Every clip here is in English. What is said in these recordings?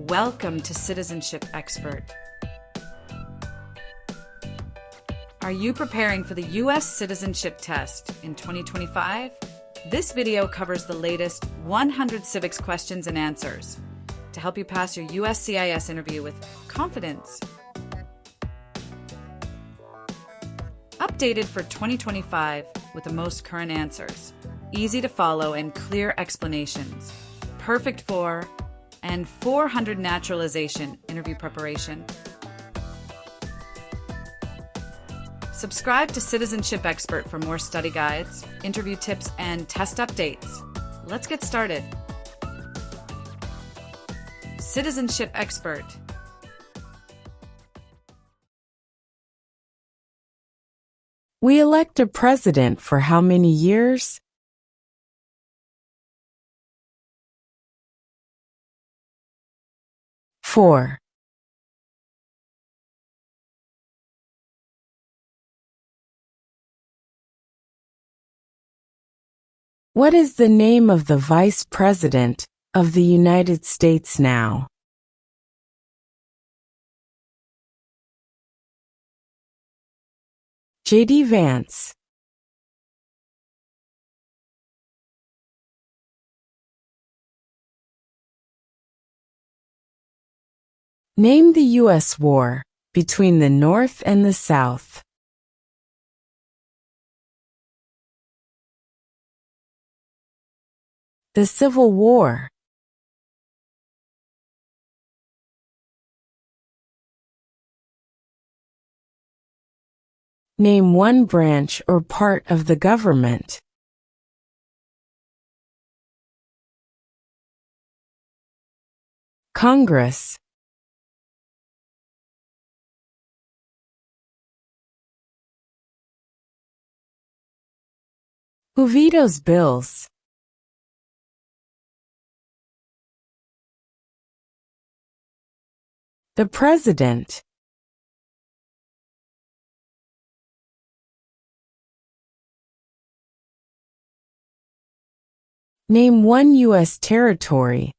Welcome to Citizenship Expert. Are you preparing for the U.S. Citizenship Test in 2025? This video covers the latest 100 civics questions and answers to help you pass your USCIS interview with confidence. Updated for 2025 with the most current answers, easy to follow and clear explanations, perfect for and 400 naturalization interview preparation. Subscribe to Citizenship Expert for more study guides, interview tips, and test updates. Let's get started. Citizenship Expert. We elect a president for how many years? Four. What is the name of the Vice President of the United States now? J.D. Vance. Name the U.S. war between the North and the South. The Civil War. Name one branch or part of the government. Congress. Who vetoes bills? The President. Name one U.S. territory.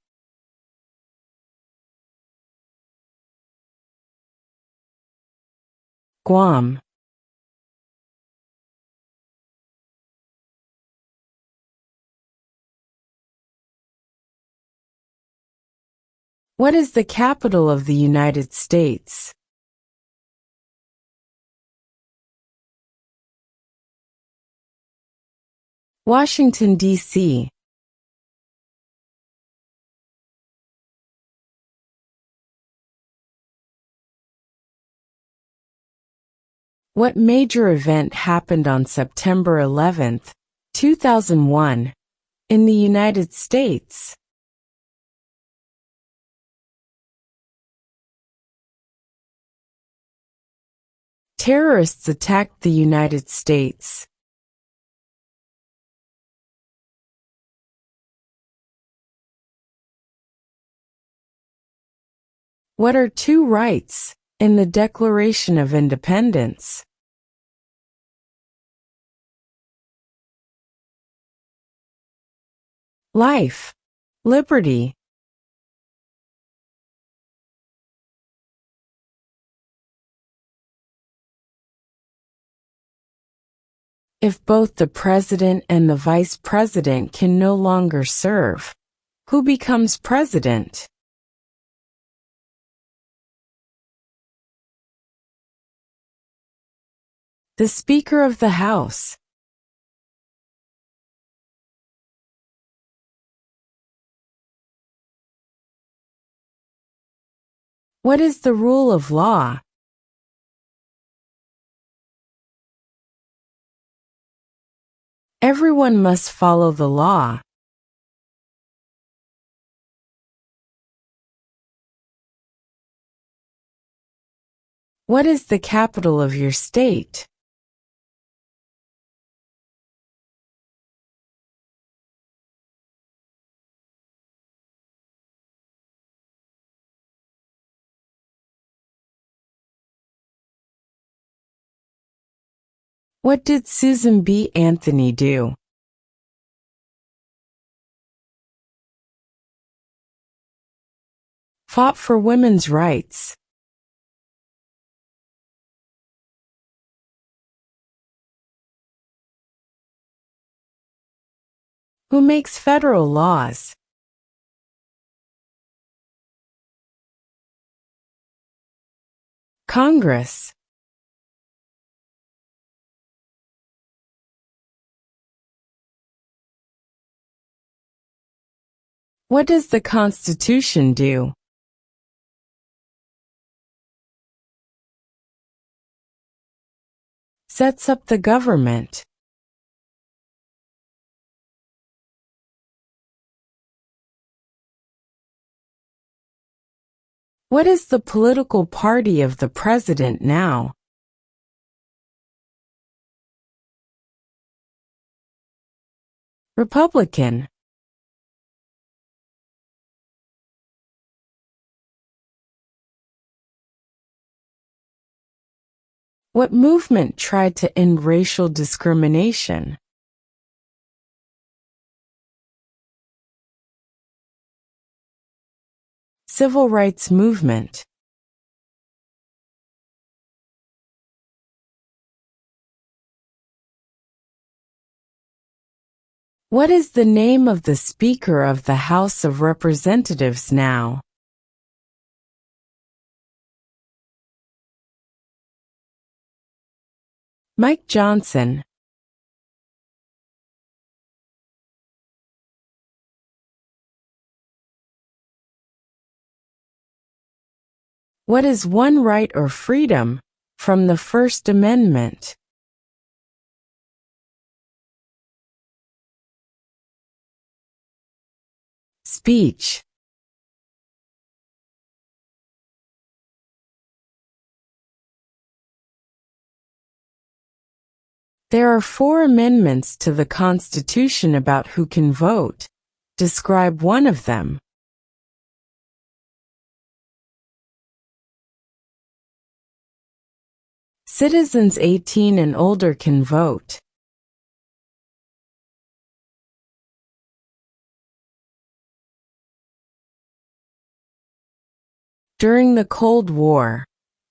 Guam. What is the capital of the United States? Washington, D.C. What major event happened on September 11, 2001, in the United States? Terrorists attacked the United States. What are two rights in the Declaration of Independence? Life, liberty. If both the president and the vice president can no longer serve, who becomes president? The Speaker of the House. What is the rule of law? Everyone must follow the law. What is the capital of your state? What did Susan B. Anthony do? fought for women's rights? Who makes federal laws? Congress. What does the Constitution do? Sets up the government. What is the political party of the president now? Republican. What movement tried to end racial discrimination? Civil rights movement. What is the name of the Speaker of the House of Representatives now? Mike Johnson. What is one right or freedom from the First Amendment? Speech. There are 4 amendments to the Constitution about who can vote. Describe one of them. Citizens 18 and older can vote. During the Cold War,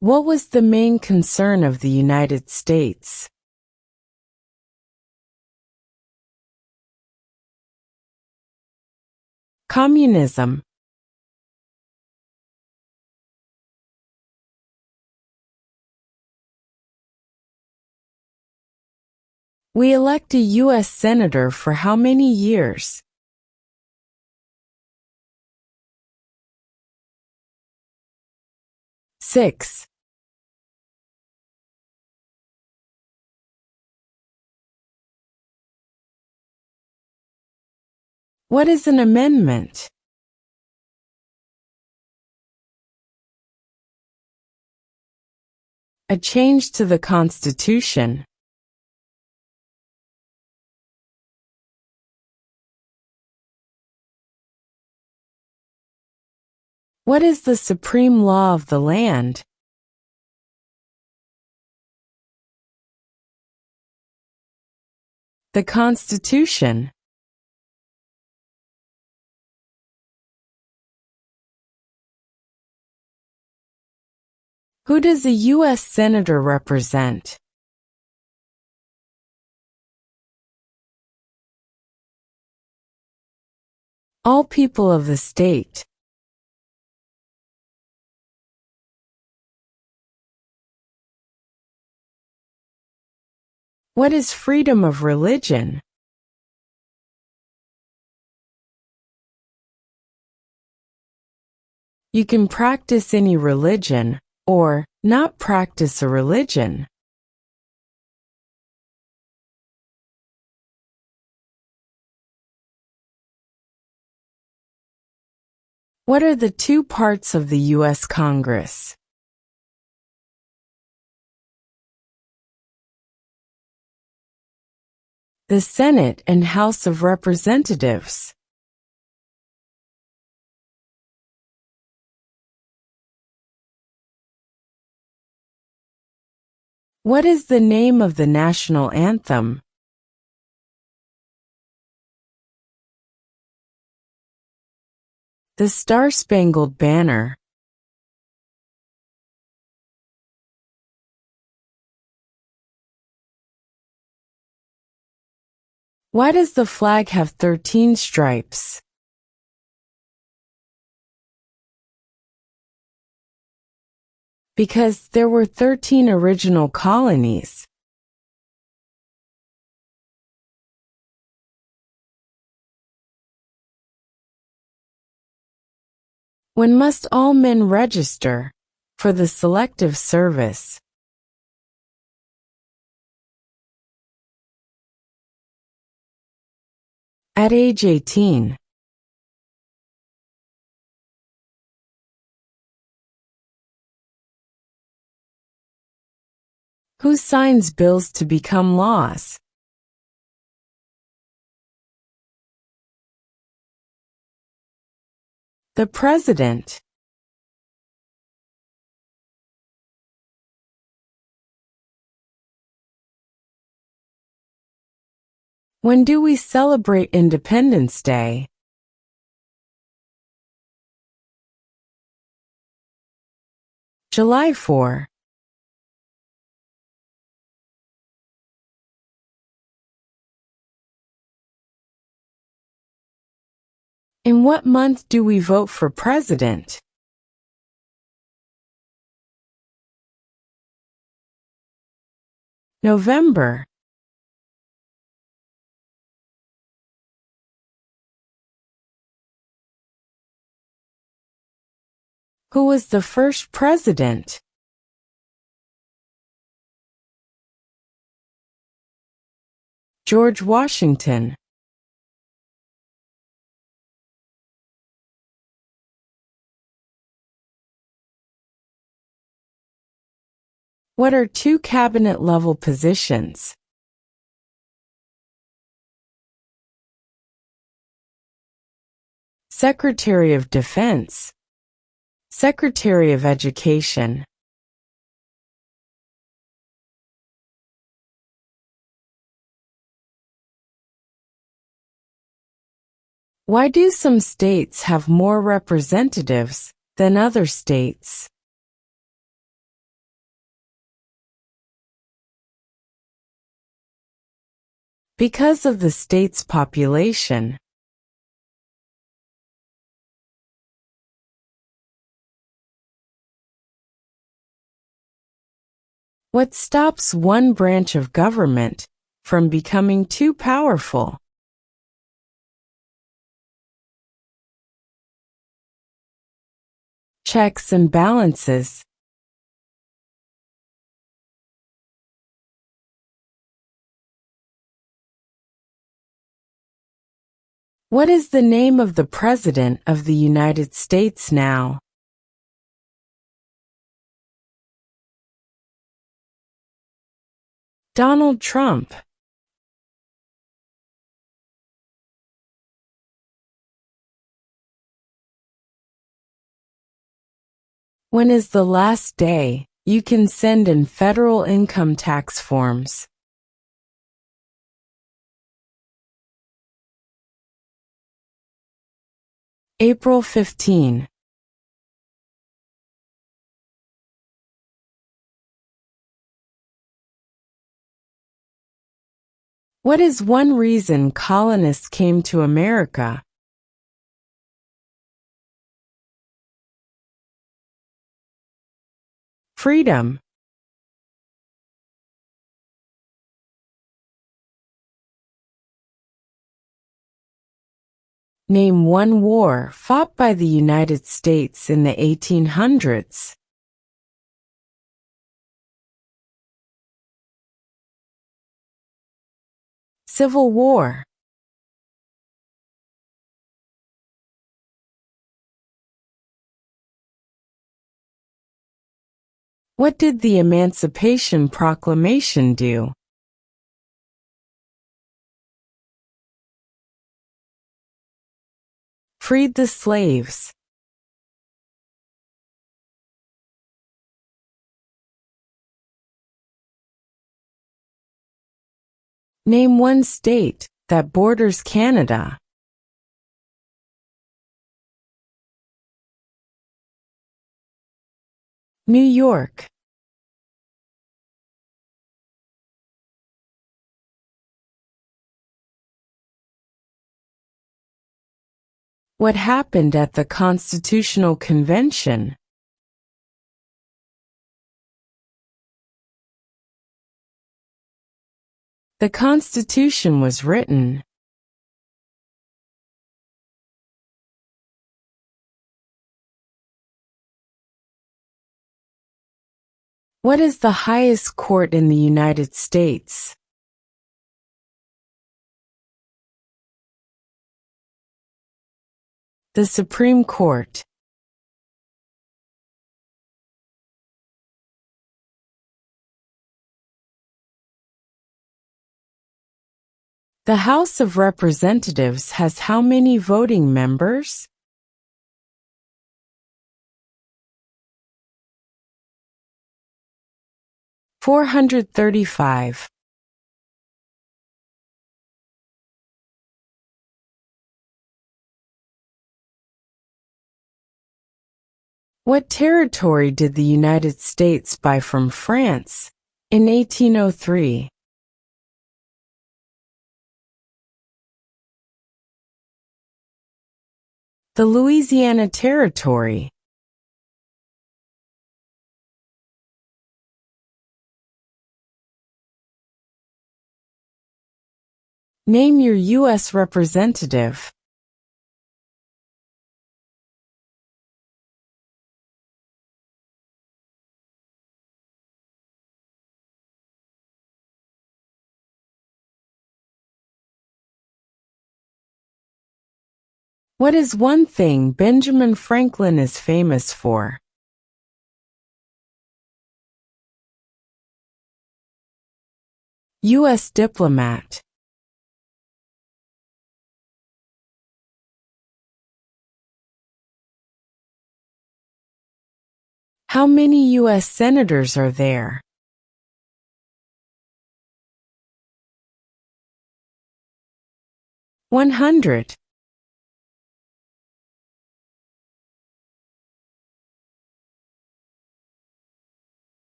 what was the main concern of the United States? Communism. We elect a U.S. Senator for how many years? 6. What is an amendment? A change to the Constitution. What is the supreme law of the land? The Constitution. Who does a U.S. Senator represent? All people of the state. What is freedom of religion? You can practice any religion, or not practice a religion. What are the 2 parts of the U.S. Congress? The Senate and House of Representatives. What is the name of the national anthem? The Star-Spangled Banner. Why does the flag have 13 stripes? Because there were 13 original colonies. When must all men register for the Selective Service? At age 18. Who signs bills to become laws? The President. When do we celebrate Independence Day? July 4. In what month do we vote for president? November. Who was the first president? George Washington. What are two cabinet-level positions? Secretary of Defense. Secretary of Education. Why do some states have more representatives than other states? Because of the state's population. What stops one branch of government from becoming too powerful? Checks and balances. What is the name of the President of the United States now? Donald Trump. When is the last day you can send in federal income tax forms? April 15. What is one reason colonists came to America? Freedom. Name one war fought by the United States in the 1800s. Civil War. What did the Emancipation Proclamation do? Freed the slaves. Name one state that borders Canada. New York. What happened at the Constitutional Convention? The Constitution was written. What is the highest court in the United States? The Supreme Court. The House of Representatives has how many voting members? $435. What territory did the United States buy from France in 1803? The Louisiana Territory. Name your U.S. representative. What is one thing Benjamin Franklin is famous for? U.S. diplomat. How many U.S. senators are there? 100.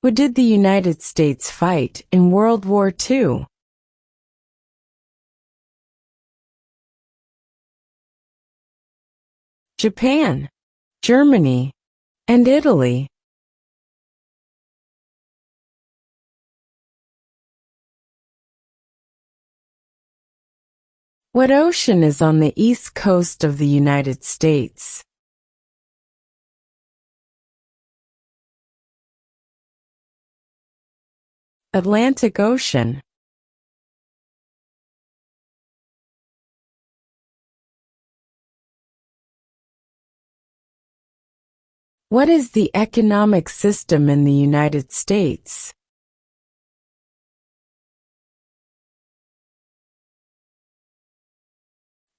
Who did the United States fight in World War II? Japan, Germany, and Italy. What ocean is on the east coast of the United States? Atlantic Ocean. What is the economic system in the United States?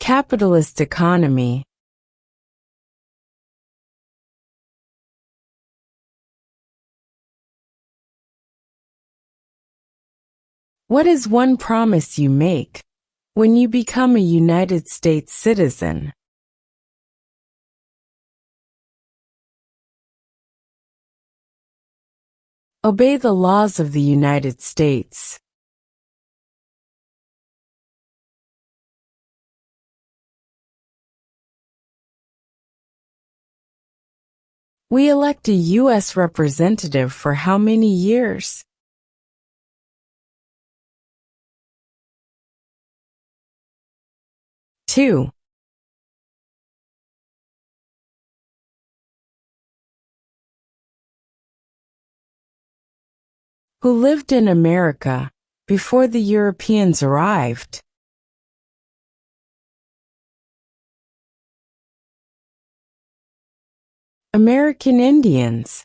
Capitalist economy. What is one promise you make when you become a United States citizen? Obey the laws of the United States. We elect a U.S. representative for how many years? Two. Who lived in America before the Europeans arrived? American Indians.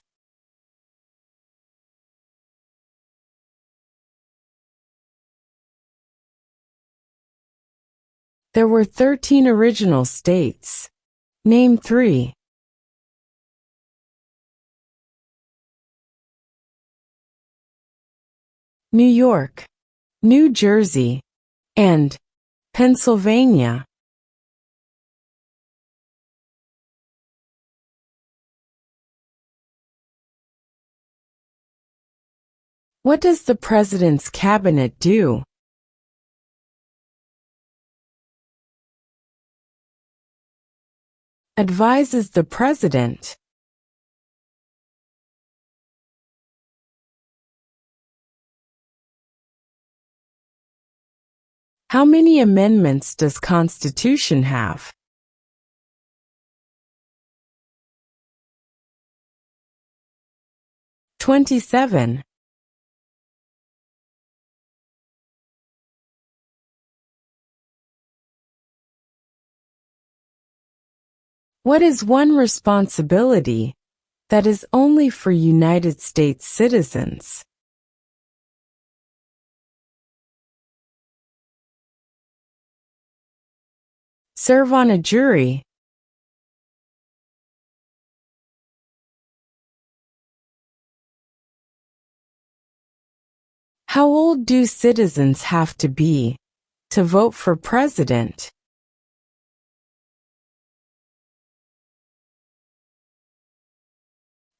There were 13 original states. Name 3. New York, New Jersey, and Pennsylvania. What does the President's Cabinet do? Advises the President. How many amendments does Constitution have? 27. What is one responsibility that is only for United States citizens? Serve on a jury. How old do citizens have to be to vote for president?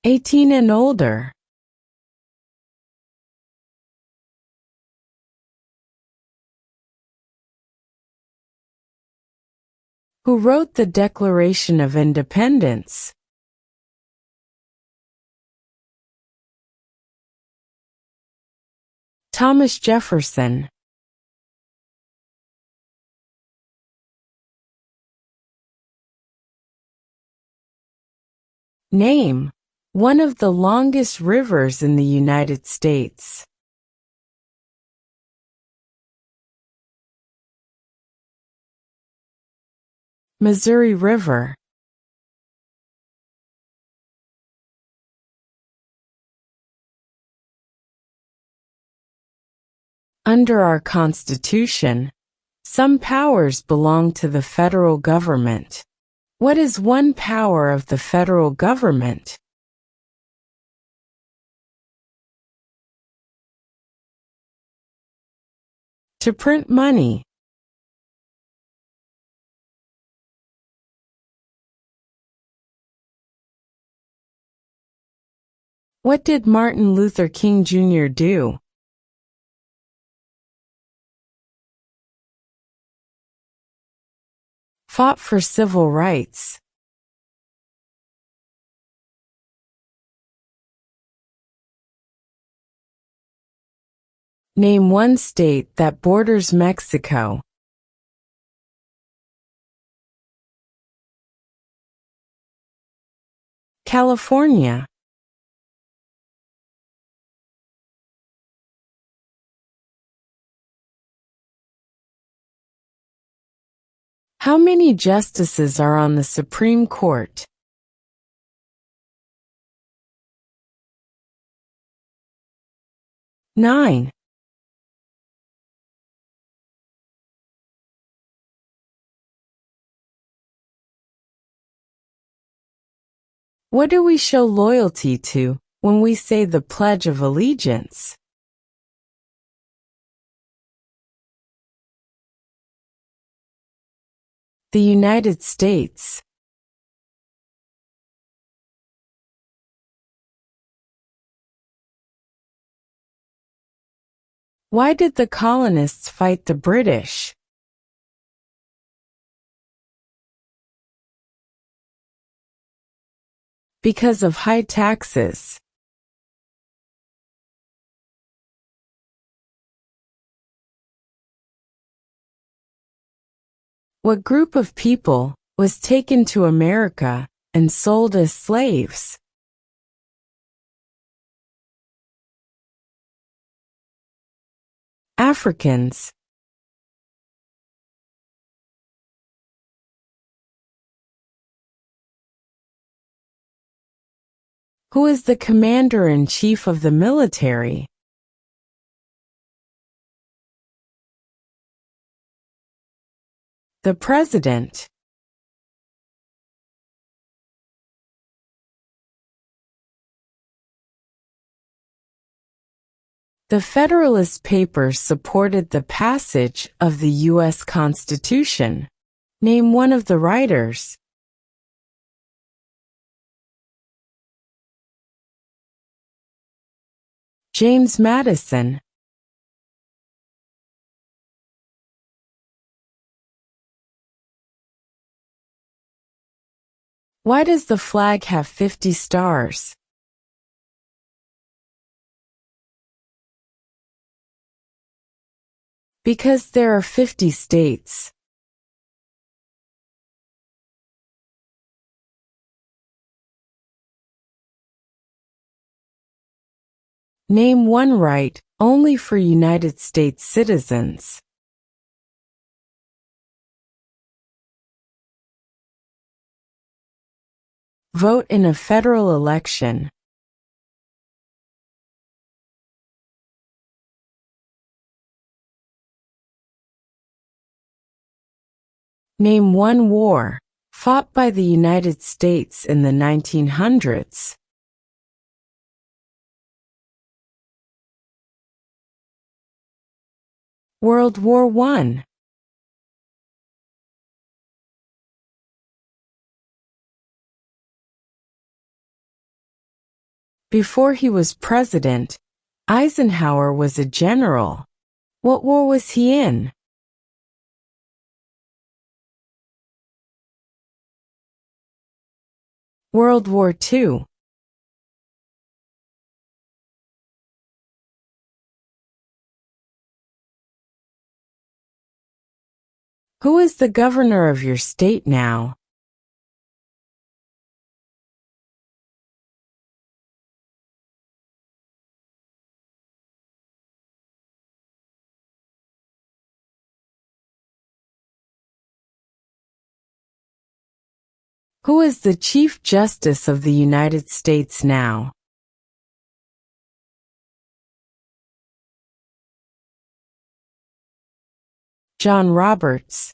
18 and older. Who wrote the Declaration of Independence? Thomas Jefferson. Name one of the longest rivers in the United States. Missouri River. Under our Constitution, some powers belong to the federal government. What is one power of the federal government? To print money. What did Martin Luther King Jr. do? Fought for civil rights. Name one state that borders Mexico. California. How many justices are on the Supreme Court? 9. What do we show loyalty to when we say the Pledge of Allegiance? The United States. Why did the colonists fight the British? Because of high taxes. What group of people was taken to America and sold as slaves? Africans. Who is the commander-in-chief of the military? The President. The Federalist Papers supported the passage of the U.S. Constitution. Name one of the writers. James Madison. Why does the flag have 50 stars? Because there are 50 states. Name one right only for United States citizens. Vote in a federal election. Name one war fought by the United States in the 1900s. World War I. Before he was president, Eisenhower was a general. What war was he in? World War II. Who is the governor of your state now? Who is the Chief Justice of the United States now? John Roberts.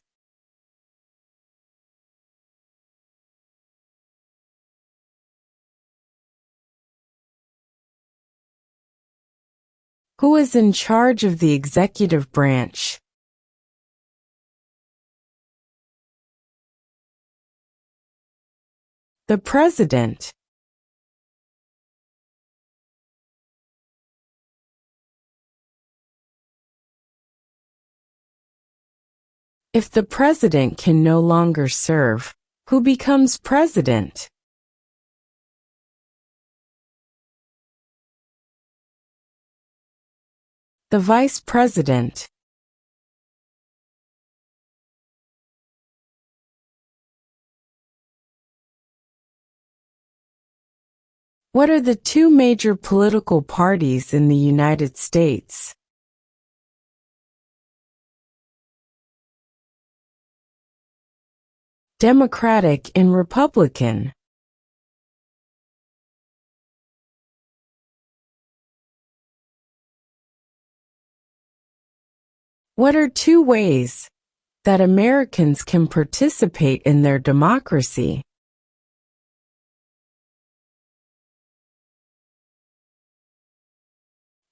Who is in charge of the executive branch? The President. If the President can no longer serve, who becomes President? The Vice President. What are the two major political parties in the United States? Democratic and Republican. What are two ways that Americans can participate in their democracy?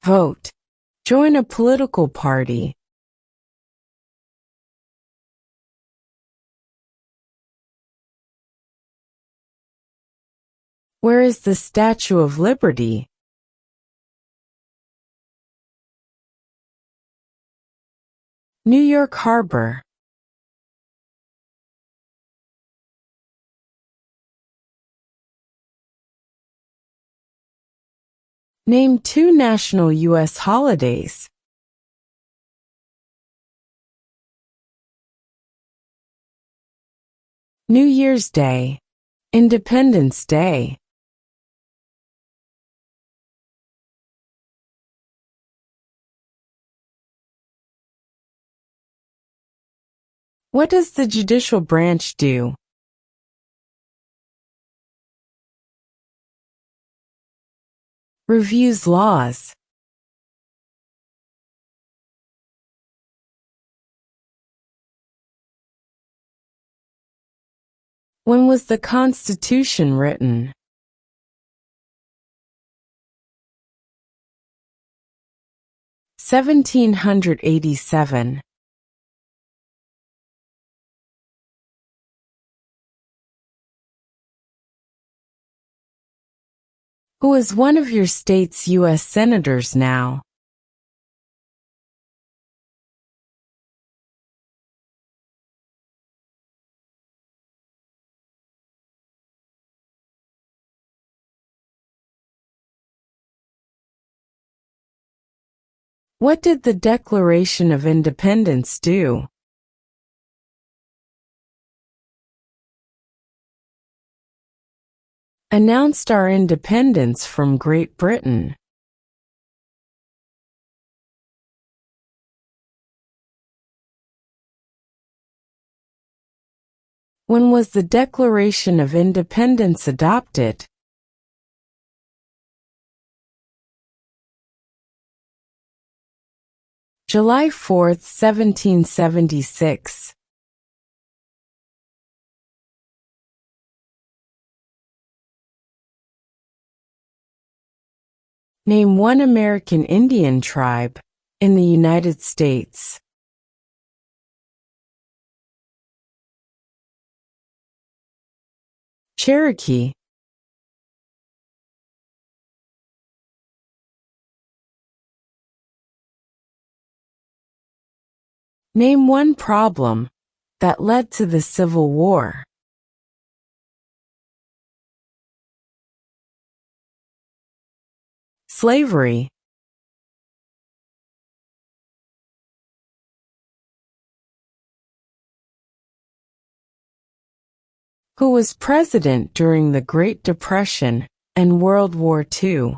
Vote. Join a political party. Where is the Statue of Liberty? New York Harbor. Name two national U.S. holidays. New Year's Day. Independence Day. What does the judicial branch do? Reviews laws. When was the Constitution written? (1787). Who is one of your state's U.S. senators now? What did the Declaration of Independence do? Announced our independence from Great Britain. When was the Declaration of Independence adopted? July 4, 1776. Name one American Indian tribe in the United States. Cherokee. Name one problem that led to the Civil War. Slavery. Who was president during the Great Depression and World War II?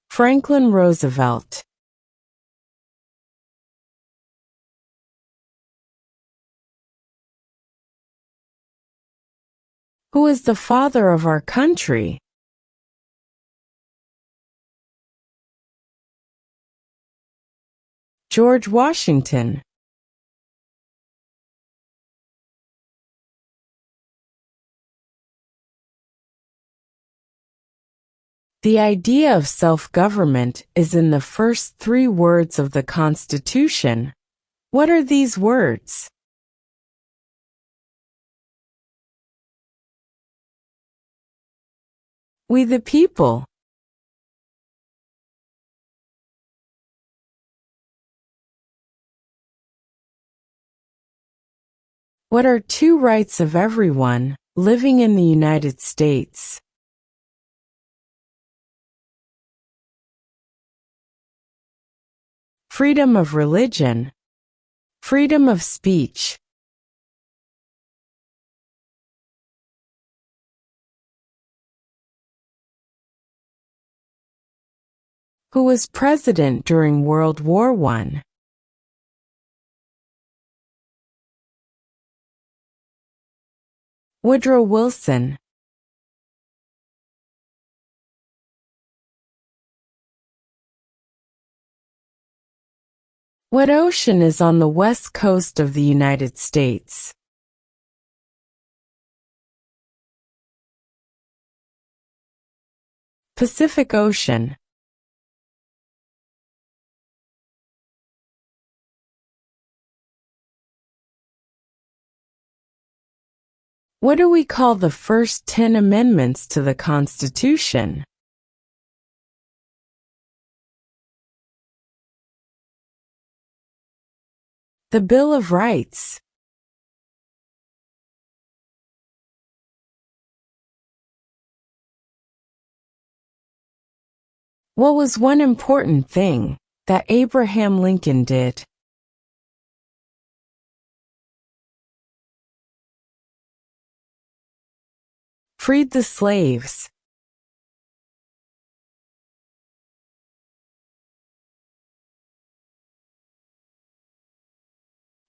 Franklin Roosevelt. Who is the father of our country? George Washington. The idea of self-government is in the first 3 words of the Constitution. What are these words? We the people. What are 2 rights of everyone living in the United States? Freedom of religion. Freedom of speech. Who was president during World War I? Woodrow Wilson. What ocean is on the west coast of the United States? Pacific Ocean. What do we call the first 10 amendments to the Constitution? The Bill of Rights. What was one important thing that Abraham Lincoln did? Freed the slaves.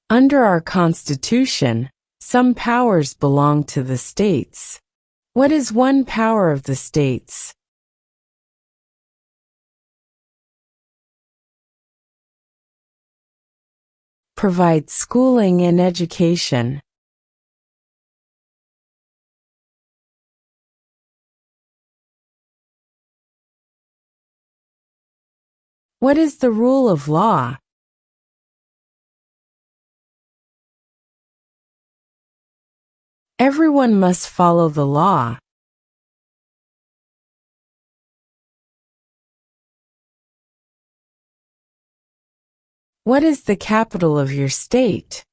Under our Constitution, some powers belong to the states. What is one power of the states? Provide schooling and education. What is the rule of law? Everyone must follow the law. What is the capital of your state?